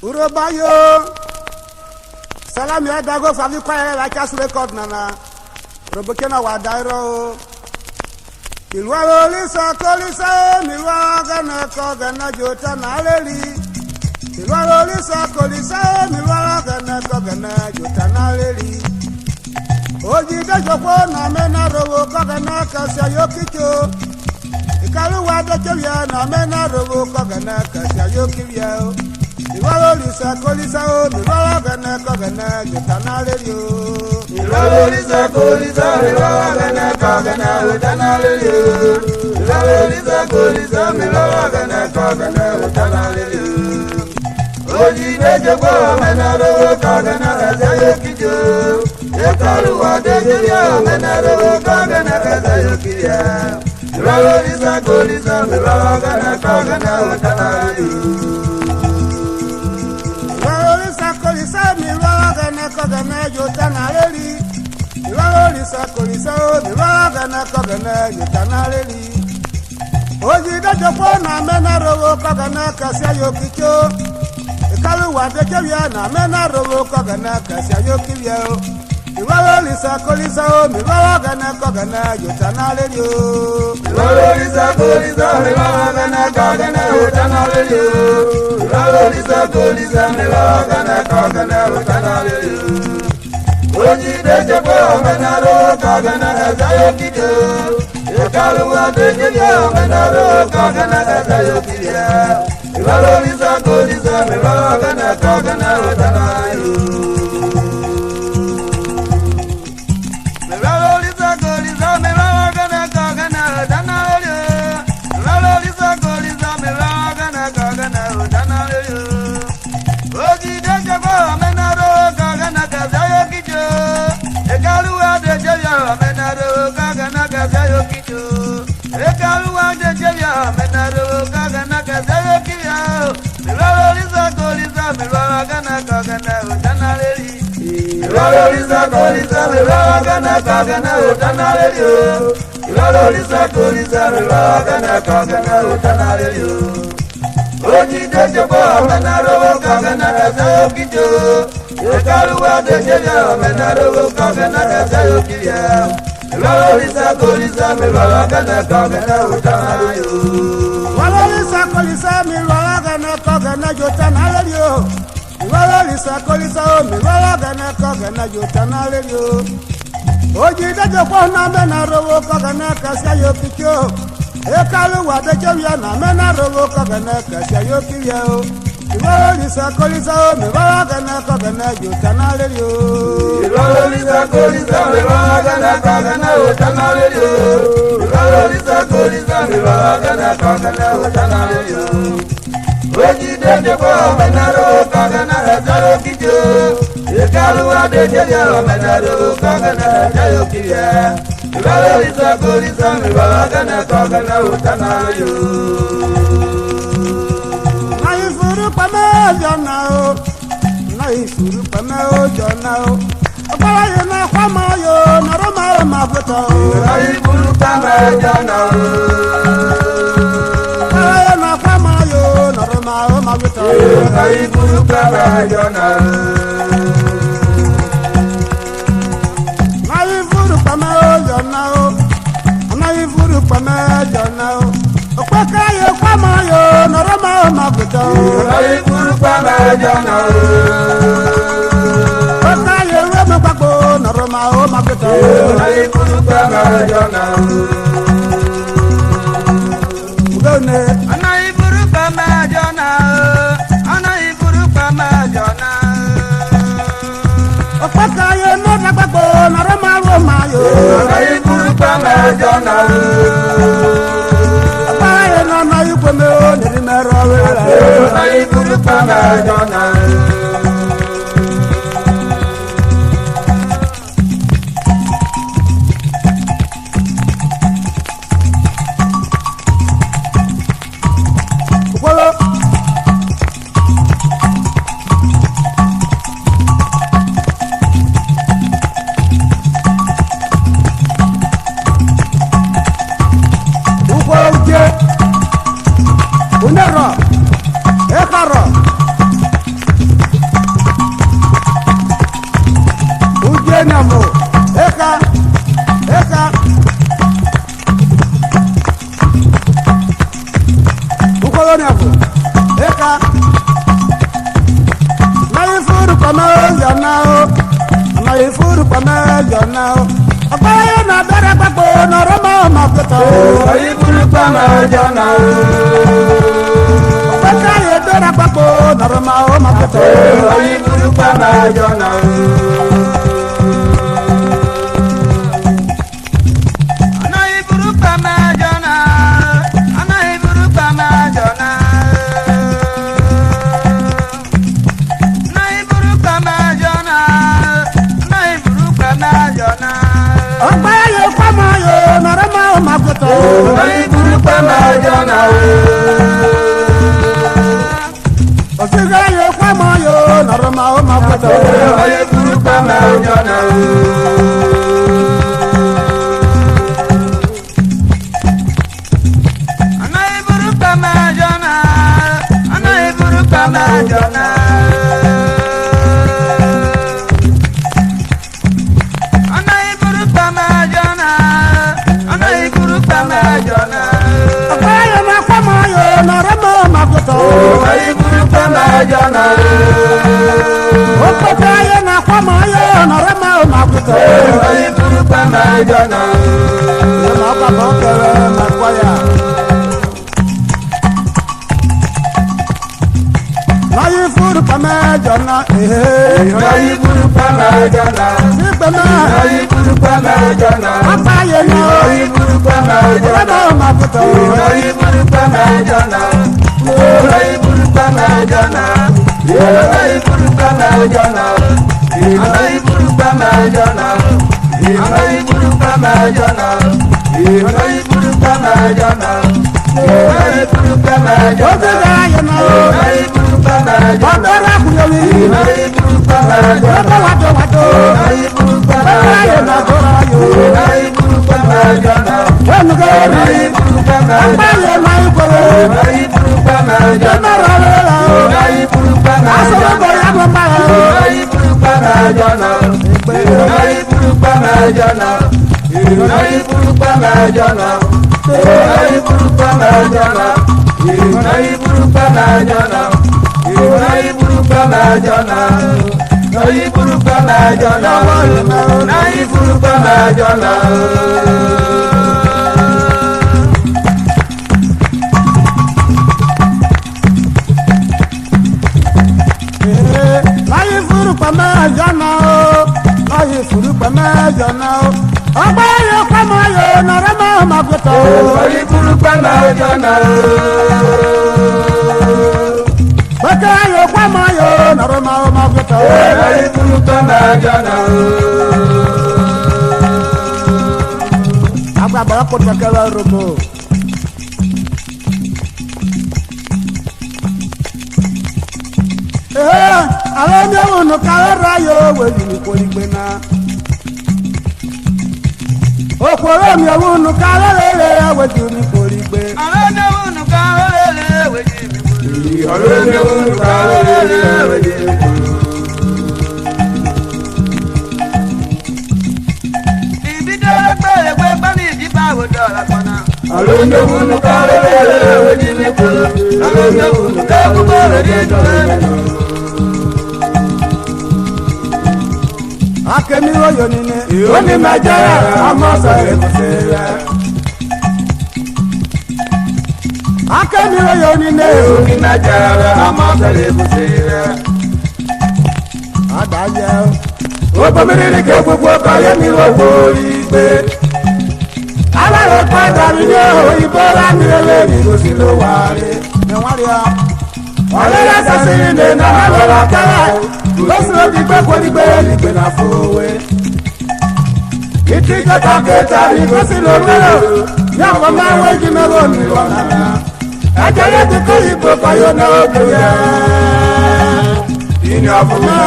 Urhobo salam ya dago favi kwa la chas record nana robokena wa dairo Milwa lisa kolisa milwa gana ko gana jota na leli Milwa lisa kolisa milwa gana ko gana jota na leli Oji da joko na mena robo ko gana kasya yokicho Ikalu wa da chya na mena robo ko gana kasya yokibya Milwa lisa kolisa milwa gana ko gana jota na leli Milwa lisa kolisa milwa gana ko gana jota na leli Kolisa milwa gana ko gana jota na leli Oji da joko mena robo ko gana kasya yokicho Ekalu wa da chya mena robo ko gana kasya yokibya Kolisa milwa gana ko gana jota na leli Kolisa milwa gana ko gana jota na leli Kolisa milwa gana ko gana jota na leli Oji da joko na mena robo ko gana kasya yokicho Ikalu wa de chya na mena robo ko gana kasya yokibya Kolisa milwa gana ko gana jota na leli Kolisa milwa gana ko gana jota na leli Kolisa milwa gana ko gana jota na leli Oji de joko mena robo ko gana kasya yokicho Ekalu wa de chya mena robo ko gana kasya yokibya Kolisa milwa gana ko gana jota na leli Kolisa milwa gana ko gana jota na leli Kolisa milwa gana ko gana jota na leli Oji de joko mena robo ko gana kasya yokicho Ekalu wa de chya mena robo ko gana kasya yokibya Kolisa milwa gana ko gana jota na leli Kolisa milwa gana ko gana jota na leli Kolisa milwa gana ko gana jota na leli Oji da joko na mena robo ko gana kasya yokicho Ekalu wa de chya na mena robo ko gana kasya yokibya Kolisa milwa gana ko gana jota na leli Kolisa milwa gana ko gana jota na leli Kolisa milwa gana ko gana jota na leli Oji de joko mena robo ko gana kasya yokicho Ekalu wa de chya mena robo ko gana kasya yokibya Kolisa milwa gana ko gana jota na leli Naifuru pameo jonao Opala yena kwama yo naroma mafuta Naifuru pameo jonao Opala yena kwama yo naroma mafuta Naifuru pameo jonao Naifuru pameo jonao Naifuru pameo jonao Opaka yo kwama yo naroma mafuta Naifuru pameo jonao Naroma o mafuta Naifuru pameo jonao Ngone Naifuru pameo jonao Naifuru pameo jonao Opaka yo no nakako naroma o mayo Naifuru pameo jonao Opaka yo no na yukweme o Dirime rawela Naifuru pameo jonao now. Na ifuru pa mejo now. Ọgbẹ́ na bẹ̀rẹ̀ gbogbo nọ̀rọ̀ mọ́ ọmọ pẹ̀tọ́. Ifuru pa mejo now. Ọgbẹ́ yẹ bẹ̀rẹ̀ gbogbo nọ̀rọ̀ mọ́ ọmọ pẹ̀tọ́. Ifuru pa mejo now. Urhobo. Àwọn ní òun kàwé ráyò wèlú ní kòlígbé náà. Òpòrò mi òun kàwé rere wèlú ní kòlígbé. Àwọn ní òun kàwé rere wèlú ní kòlígbé. Àwọn ní òun kàwé rere wèlú ní kòlígbé. Ibi dọ́lá pẹ̀lẹ́ pé bámi ìdíbà wò dọ́là kan náà. Àwọn ní òun kàwé rere wèlú ní kòlígbé. Àwọn ní òun kàwé rere wèlú ní kòlígbé. Akemi oyo nini oni majara amosa ekusera. Akemi oyo nini oni majara amosa ekusera. Adaje o pomere ke gbogbo kaye mi wo igbe. Alare padà mi ni ibora mi eleri go si lo ware. Me ware a. Ole la sasiri ne na la kala. Lọ́sùn ti gbé kó ní gbé nígbè náà fowó. Ìtì kẹta kẹta ní kó sí ló mẹ́rọ̀. Ní àwọn máa ń wé jìnnà lónìí lọ́la. Ẹ̀jẹ̀ yẹn ti kó ìbò kọyọ náà ó dùn yẹ. Ìní ọ̀fun mọ́.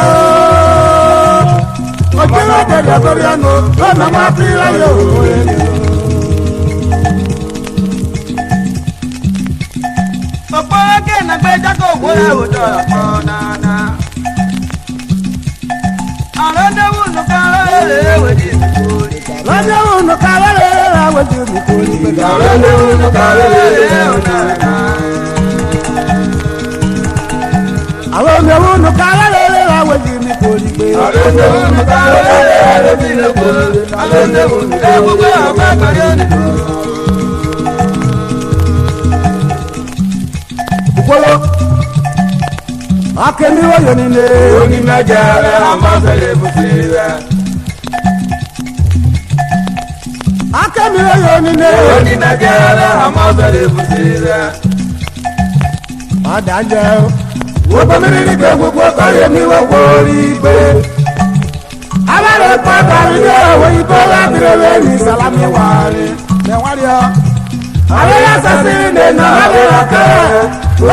Ojú ló dẹ̀dẹ̀ lórí ẹnu lọ́nà máa fi láyé òwe ni. Ọ̀pọ̀ ọ̀gẹ́ ìnàgbẹ́jà kò gbóyà òjò ọ̀pọ̀ náà. Lọ́jọ́ òun kàwé àwọn tí mi kò ní gbẹ̀dọ̀. Lọ́jọ́ òun kàwé àwọn ọmọ òun kàwé àwọn tí mi kórì pé. Alóńdé wùmí ká lóbi lóko. Alóńdé wùmí ká gbogbo ọ̀pá pẹ̀lú nìkú. Ìpolówó. Akemi oyo nile. Oni mẹjẹrẹ amọ̀sẹ̀lẹ̀ fúnṣe rẹ̀. Akemi oyo nile. Oni mẹjẹrẹ amọ̀sẹ̀lẹ̀ fúnṣe rẹ̀. Adájọ́. Gbogbo mi ní pé gbogbo kọ́yé mi wọ́n kórì pé. Abẹ́rẹ́ pátá mi ní òwe ìbò lábìrẹ́ lẹ́yìn sálámì wárí. Lẹ́wọ́n rí ọ. Abẹ́rẹ́ sẹ́sì nínú abẹ́rẹ́ kẹ́.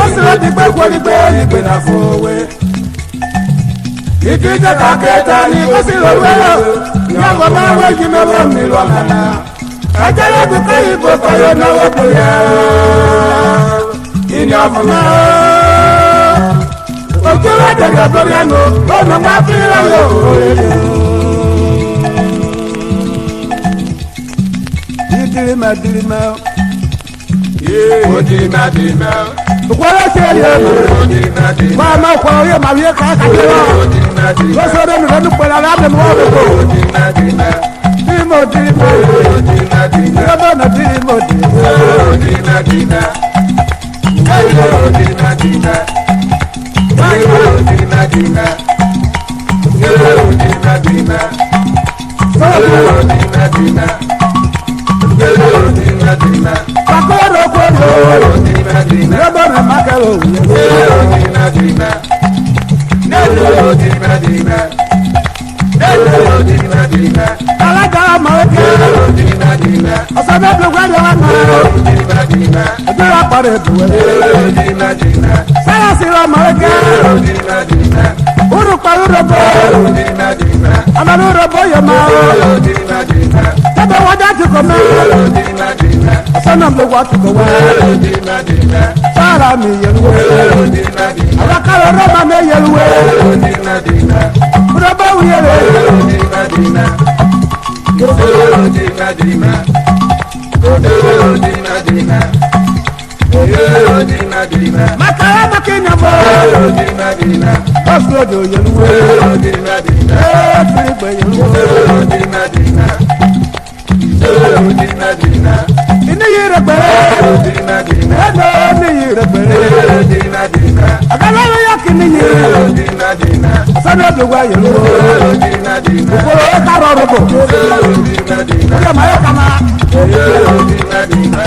Ó sì lè dìgbẹ́ kórì pé ìgbé náà fowó. Ìdíje kàkẹ́ta ni ó sì lọ wẹ́lẹ̀. Ìyàwó máa wé jí mẹ́wọ́ mi lọ́mọ́lá. Ẹjẹ́ yóò ti kọ́ ìbò kọ́yé náwó kò yẹ. Ìní ọ̀fun náà. Ojú wa dẹ̀gẹ̀ lórí ẹnu, ọ̀nà máa fi lọ́yọ̀ òye. Dirime dirime. Odirime dirime. Ìkọ́lé ṣe é yẹ. Odirime dirime. Máa máa kọ́ oyè màá yẹ ká kàdé lọ. Odirime dirime. Lọ́sọ̀rọ̀ mi lọ́dún pẹ̀lú aláàbẹ̀ mi wọ́n lọ́kọ̀. Odirime dirime. Dirime dirime. Odirime dirime. Lọ́dọ̀nà dirime dirime. Odirime dirime. Odirime dirime. Odirime dirime. Odirime dirime. Odirime dirime. Odirime dirime. Kakoro koro. Odirime dirime. Lọ́dọ̀nà mákẹ́rọ̀ òwúyẹ. Odirime dirime. Odirime dirime. Odirime dirime. Alága Amọ̀rẹ́kẹ́. Odirime dirime. Ọ̀sán bẹ́ẹ̀ bí wọ́n yọ wá náà. Odirime dirime. Ẹgbẹ́ wa pàrọ̀ ètùwẹ̀. Odirime dirime. Sáyẹ̀nsì rẹ̀ Amọ̀rẹ́kẹ́. Odirime dirime. Urukpa Urhobo. Odirime dirime. Amadu Urhobo yẹ máa. Odirime dirime. Tẹ́bẹ̀ wọ́n dá ti kọ̀ mẹ́. Odirime dirime. Ọ̀sán náà bí wọ́n ti kọ̀ wá. Odirime dirime. Sára mi yẹluwe. Odirime dirime. Abakaro Rọ́bà mi yẹluwe. Odirime dirime. Urhobo wuyere. Odirime dirime. Odirime dirime. Odirime dirime. Odirime dirime. Makara makinyabo. Odirime dirime. Bọ́sù òjò yẹluwe. Odirime dirime. Ee Filipe yẹluwe. Odirime dirime. Odirime dirime. Iniyi rẹ̀ pẹ̀lẹ́. Odirime dirime. Ẹ̀dọ̀ níyi rẹ̀ pẹ̀lẹ́. Odirime dirime. Àgàlẹ́ yẹ kí níyi. Odirime dirime. Ọ̀sán náà bí wọ́n yẹluwe. Odirime dirime. Kòkòrò ẹ̀ kárọ̀ Urhobo. Odirime dirime. Ọ̀sán máa yẹ kama. Odirime dirime.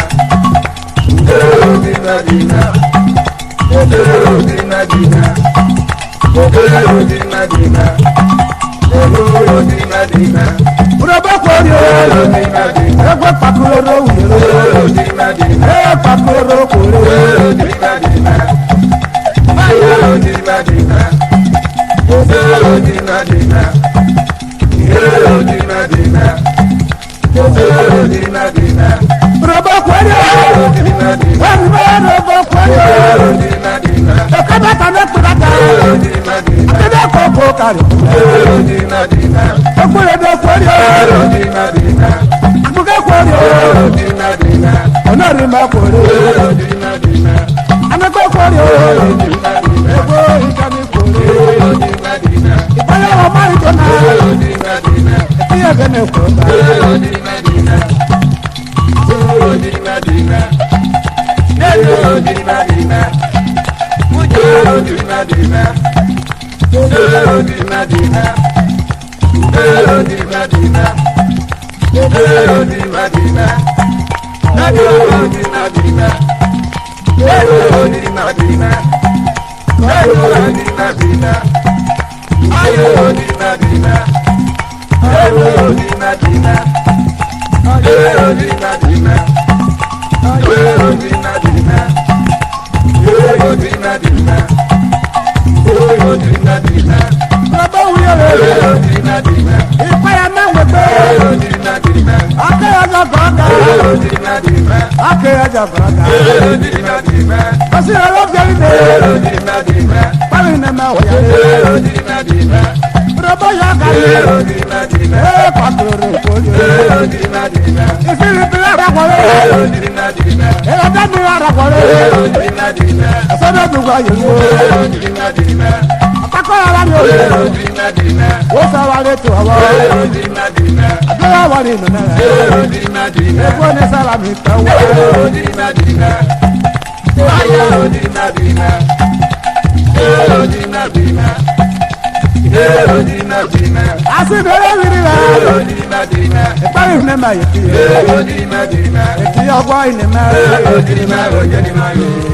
Odirime dirime. Odirime dirime. Odirime dirime. Odirime dirime. Urhobo kori o. Odirime dirime. Ẹgbẹ́ pàkúrò ló wuyere. Odirime dirime. Ee pàkúrò kori. Odirime dirime. Odirime dirime. Odirime dirime. Odirime dirime. Odirime dirime. Urhobo kori o. Odirime dirime. Wọ́n bá Urhobo kori o. Odirime dirime. Ẹ̀ka bàtà ní kúrẹ́tà. Odirime dirime. Akéde kòkó kari. Odirime dirime. Ekúrẹ́dẹ kori o. Odirime dirime. Àbúkẹ́ kori o. Odirime dirime. Ọ̀nàrìmà kori o. Odirime dirime. Anagbo kori o. Odirime dirime. Ego ìkànnì kori o. Odirime dirime. Ìpàlẹ̀ wọn máa ń jọ̀nà. Odirime dirime. Ìyá gẹ́nẹ̀ kọ̀ bá. Odirime dirime. Odirime dirime. Odirime dirime. Odirime dirime. Odirime dirime. Odirime dirime. Odirime dirime. Odirime dirime. Odirime dirime. Odirime dirime. Odirime dirime. Odirime dirime. Odirime dirime. Odirime dirime. Odirime dirime. Odirime dirime. Urhobo wuyere. Odirime dirime. Ìpàyà náà wẹ̀ pé. Odirime dirime. Akéyàjọ gbọ́ngà. Odirime dirime. Akéyàjọ gbọ́ngà. Odirime dirime. Ọ̀sìn rẹ̀ ló fi ẹni dé. Odirime dirime. Báwo ni mẹ́ wọ̀ yàrá? Odirime dirime. Urhobo yà kàrí. Odirime dirime. Ee pàkúrò kori o. Odirime dirime. Ìfìlìpìlẹ̀ àràkọ̀rẹ́. Odirime dirime. Ìrọ̀dẹ́mi àràkọ̀rẹ́. Odirime dirime. Ọ̀sán náà bí wọ́n yẹluwe. Odirime dirime. Àpapọ̀ yàrá mi o. Dirime Dirime. What's our little hour? Dirime Dirime. I don't know what in the night. Dirime Dirime. Everyone is alarming. Dirime Dirime. Dirime Dirime. Dirime Dirime. Dirime Dirime. I see very little. Dirime Dirime. If I remember it, Dirime Dirime. it's your boy in the marriage. Dirime Dirime.